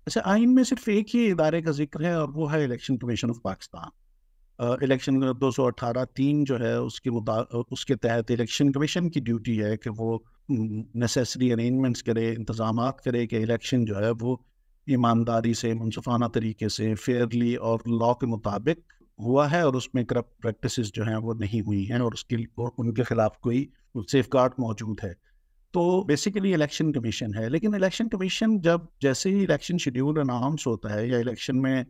اچھا، آئین میں صرف ایک ہی ادارے کا ذکر ہے اور وہ ہے election commission of Pakistan. Election 218(3) جو ہے اس کے تحت الیکشن کمیشن کی ڈیوٹی ہے کہ وہ نیسیسری ارینجمنٹس کرے، انتظامات کرے کہ الیکشن جو ہے وہ ایمانداری سے، منصفانہ طریقے سے، فیئرلی اور لا کے مطابق ہوا ہے، اور اس میں کرپٹ پریکٹسز جو ہیں وہ نہیں ہوئی ہیں، اور ان کے خلاف کوئی سیف گارڈ موجود ہے. تو بیسیکلی الیکشن کمیشن ہے. لیکن الیکشن کمیشن جیسے ہی الیکشن شیڈیول اناؤنس ہوتا ہے یا الیکشن میں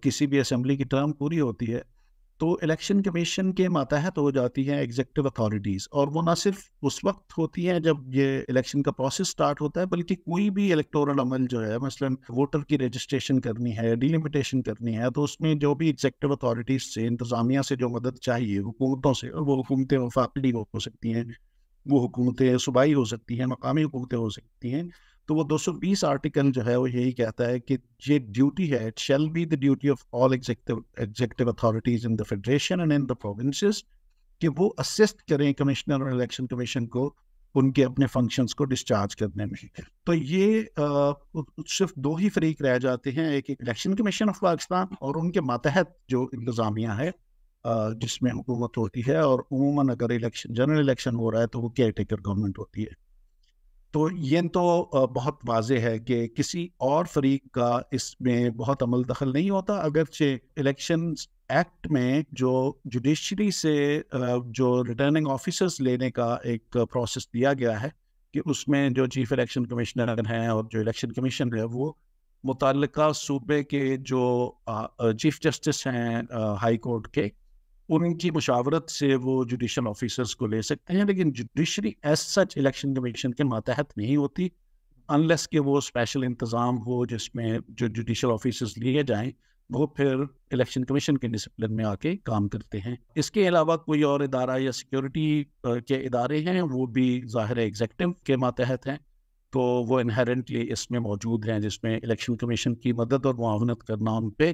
کسی بھی اسمبلی کی ٹرم پوری ہوتی ہے، تو الیکشن کمیشن کے ماتحت ہو جاتی ہیں ایگزیکٹو اتھارٹیز. اور وہ نہ صرف اس وقت ہوتی ہیں جب یہ الیکشن کا پروسیس سٹارٹ ہوتا ہے، بلکہ کوئی بھی الیکٹورل عمل جو ہے، مثلا ووٹر کی رجسٹریشن کرنی ہے، ڈیلیمیٹیشن کرنی ہے، تو اس میں جو بھی ایگزیکٹو اتھارٹیز سے، انتظامیہ سے جو مدد چاہیے حکومتوں سے، وہ حکومتیں وفاقی ہو سکتی ہیں، وہ حکومتیں صوبائی ہو سکتی ہیں، مقامی حکومتیں ہو سکتی ہیں. تو وہ 220 آرٹیکل جو ہے وہ یہی کہتا ہے کہ یہ ڈیوٹی ہے، it shall be the duty of all executive authorities in the federation and in the provinces, کہ وہ اسسٹ کریں کمشنر اور الیکشن کمیشن کو ان کے اپنے فنکشنز کو ڈسچارج کرنے میں. تو یہ صرف دو ہی فریق رہ جاتے ہیں، ایک الیکشن کمیشن آف پاکستان اور ان کے ماتحت جو انتظامیہ ہے جس میں حکومت ہوتی ہے، اور عموماً اگر جنرل الیکشن ہو رہا ہے تو وہ کیئر ٹیکر گورنمنٹ ہوتی ہے. تو یہ تو بہت واضح ہے کہ کسی اور فریق کا اس میں بہت عمل دخل نہیں ہوتا. اگرچہ الیکشن ایکٹ میں جو جوڈیشری سے جو ریٹرننگ آفیسرز لینے کا ایک پروسیس دیا گیا ہے، کہ اس میں جو چیف الیکشن کمشنر ہیں اور جو الیکشن کمیشن ہے وہ متعلقہ صوبے کے جو چیف جسٹس ہیں ہائی کورٹ کے، ان کی مشاورت سے وہ جوڈیشل آفیسرز کو لے سکتے ہیں. لیکن judiciary as such election commission کے ماتحت نہیں ہوتی، انلیس کہ وہ اسپیشل انتظام ہو جس میں جو جوڈیشل آفیسرز لیے جائیں وہ پھر الیکشن کمیشن کے ڈسپلن میں آ کے کام کرتے ہیں. اس کے علاوہ کوئی اور ادارہ یا سیکیورٹی کے ادارے ہیں، وہ بھی ظاہر ایگزیکٹو کے ماتحت ہیں، تو وہ انہیرنٹلی اس میں موجود ہیں، جس میں الیکشن کمیشن کی مدد اور معاونت کرنا ان پہ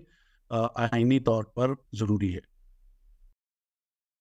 آئینی طور پر ضروری ہے.